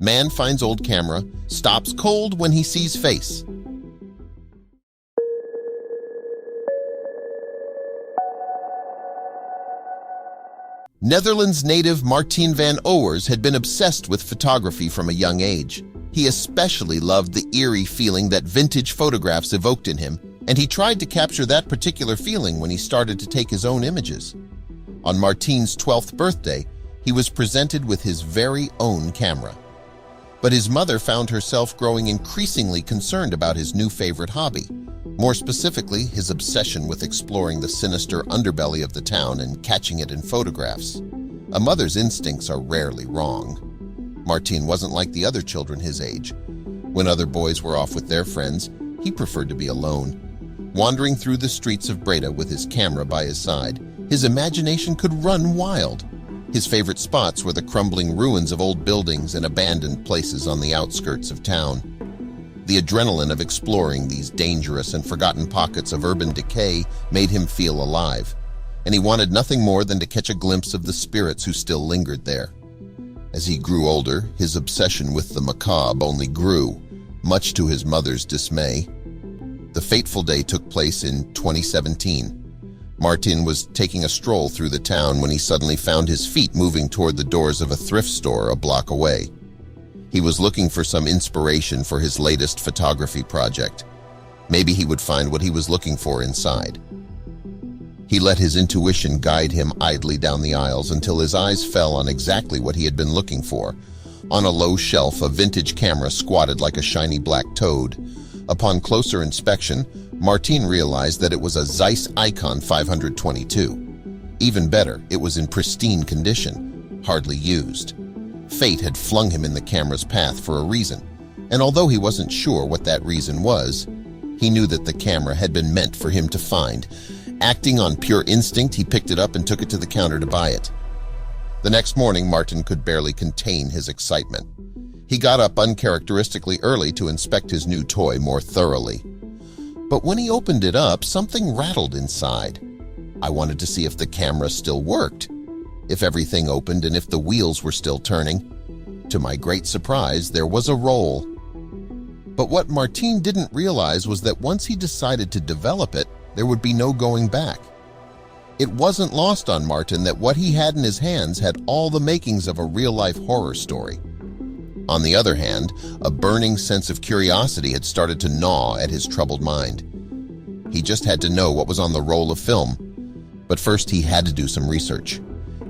Man finds old camera, stops cold when he sees face. Netherlands native Martine van Owers had been obsessed with photography from a young age. He especially loved the eerie feeling that vintage photographs evoked in him, and he tried to capture that particular feeling when he started to take his own images. On Martine's 12th birthday, he was presented with his very own camera. But his mother found herself growing increasingly concerned about his new favorite hobby, more specifically his obsession with exploring the sinister underbelly of the town and catching it in photographs. A mother's instincts are rarely wrong. Martine wasn't like the other children his age. When other boys were off with their friends, he preferred to be alone. Wandering through the streets of Breda with his camera by his side, his imagination could run wild. His favorite spots were the crumbling ruins of old buildings and abandoned places on the outskirts of town. The adrenaline of exploring these dangerous and forgotten pockets of urban decay made him feel alive, and he wanted nothing more than to catch a glimpse of the spirits who still lingered there. As he grew older, his obsession with the macabre only grew, much to his mother's dismay. The fateful day took place in 2017. Martine was taking a stroll through the town when he suddenly found his feet moving toward the doors of a thrift store a block away. He was looking for some inspiration for his latest photography project. Maybe he would find what he was looking for inside. He let his intuition guide him idly down the aisles until his eyes fell on exactly what he had been looking for. On a low shelf, a vintage camera squatted like a shiny black toad. Upon closer inspection, Martine realized that it was a Zeiss Icon 522. Even better, it was in pristine condition, hardly used. Fate had flung him in the camera's path for a reason, and although he wasn't sure what that reason was, he knew that the camera had been meant for him to find. Acting on pure instinct, he picked it up and took it to the counter to buy it. The next morning, Martine could barely contain his excitement. He got up uncharacteristically early to inspect his new toy more thoroughly. But when he opened it up, something rattled inside. I wanted to see if the camera still worked, if everything opened and if the wheels were still turning. To my great surprise, there was a roll. But what Martine didn't realize was that once he decided to develop it, there would be no going back. It wasn't lost on Martine that what he had in his hands had all the makings of a real-life horror story. On the other hand, a burning sense of curiosity had started to gnaw at his troubled mind. He just had to know what was on the roll of film. But first he had to do some research.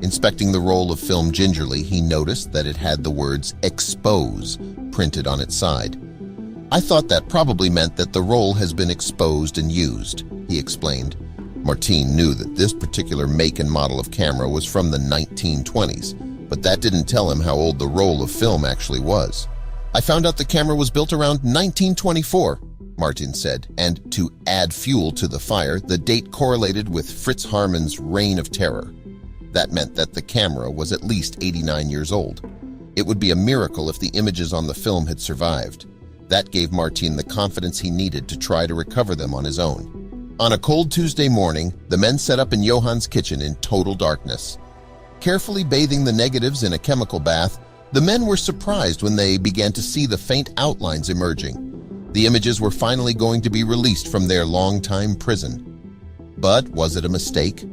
Inspecting the roll of film gingerly, he noticed that it had the words "expose" printed on its side. "I thought that probably meant that the roll has been exposed and used," he explained. Martine knew that this particular make and model of camera was from the 1920s, but that didn't tell him how old the roll of film actually was. "I found out the camera was built around 1924, Martine said, and to add fuel to the fire, the date correlated with Fritz Haarmann's Reign of Terror. That meant that the camera was at least 89 years old. It would be a miracle if the images on the film had survived. That gave Martine the confidence he needed to try to recover them on his own. On a cold Tuesday morning, the men set up in Johann's kitchen in total darkness. Carefully bathing the negatives in a chemical bath, the men were surprised when they began to see the faint outlines emerging. The images were finally going to be released from their long-time prison. But was it a mistake?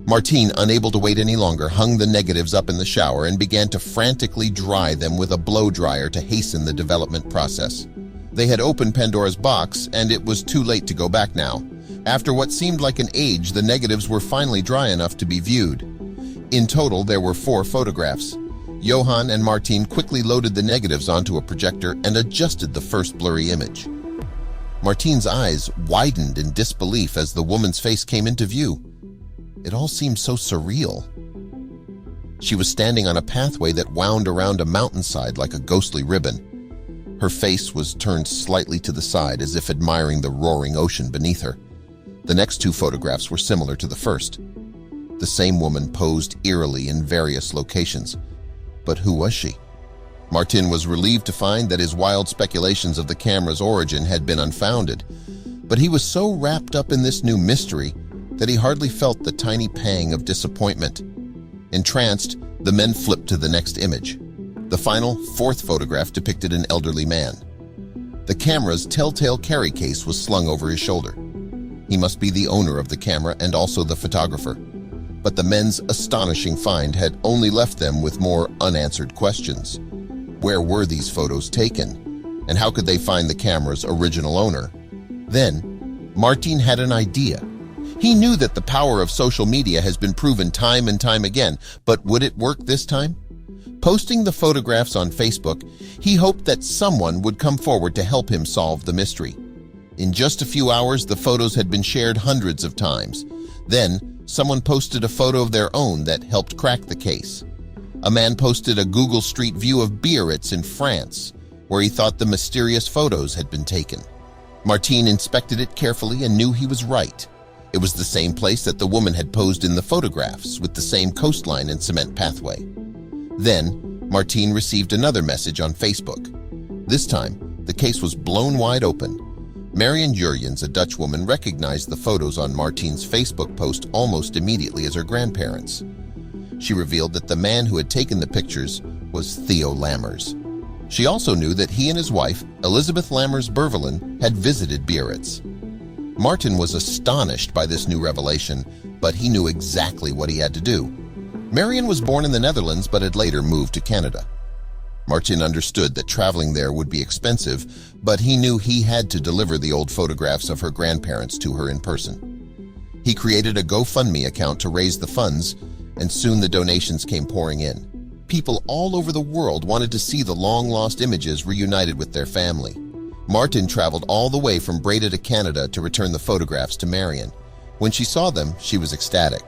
Martine, unable to wait any longer, hung the negatives up in the shower and began to frantically dry them with a blow dryer to hasten the development process. They had opened Pandora's box, and it was too late to go back now. After what seemed like an age, the negatives were finally dry enough to be viewed. In total, there were 4 photographs. Johann and Martine quickly loaded the negatives onto a projector and adjusted the first blurry image. Martine's eyes widened in disbelief as the woman's face came into view. It all seemed so surreal. She was standing on a pathway that wound around a mountainside like a ghostly ribbon. Her face was turned slightly to the side as if admiring the roaring ocean beneath her. The next 2 photographs were similar to the first. The same woman posed eerily in various locations. But who was she? Martine was relieved to find that his wild speculations of the camera's origin had been unfounded. But he was so wrapped up in this new mystery that he hardly felt the tiny pang of disappointment. Entranced, the men flipped to the next image. The final, fourth photograph depicted an elderly man. The camera's telltale carry case was slung over his shoulder. He must be the owner of the camera and also the photographer. But the men's astonishing find had only left them with more unanswered questions. Where were these photos taken? And how could they find the camera's original owner? Then, Martine had an idea. He knew that the power of social media has been proven time and time again, but would it work this time? Posting the photographs on Facebook, he hoped that someone would come forward to help him solve the mystery. In just a few hours, the photos had been shared hundreds of times. Then, someone posted a photo of their own that helped crack the case. A man posted a Google Street view of Biarritz in France, where he thought the mysterious photos had been taken. Martine inspected it carefully and knew he was right. It was the same place that the woman had posed in the photographs, with the same coastline and cement pathway. Then, Martine received another message on Facebook. This time, the case was blown wide open. Marion Jurjens, a Dutch woman, recognized the photos on Martine's Facebook post almost immediately as her grandparents. She revealed that the man who had taken the pictures was Theo Lammers. She also knew that he and his wife, Elizabeth Lammers-Bervelin, had visited Biarritz. Martin was astonished by this new revelation, but he knew exactly what he had to do. Marion was born in the Netherlands but had later moved to Canada. Martin understood that traveling there would be expensive, but he knew he had to deliver the old photographs of her grandparents to her in person. He created a GoFundMe account to raise the funds, and soon the donations came pouring in. People all over the world wanted to see the long-lost images reunited with their family. Martin traveled all the way from Breda to Canada to return the photographs to Marion. When she saw them, she was ecstatic.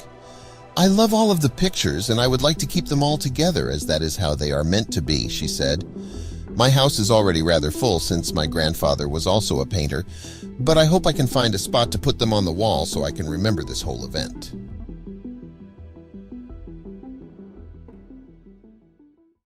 "I love all of the pictures, and I would like to keep them all together, as that is how they are meant to be," she said. "My house is already rather full since my grandfather was also a painter, but I hope I can find a spot to put them on the wall so I can remember this whole event."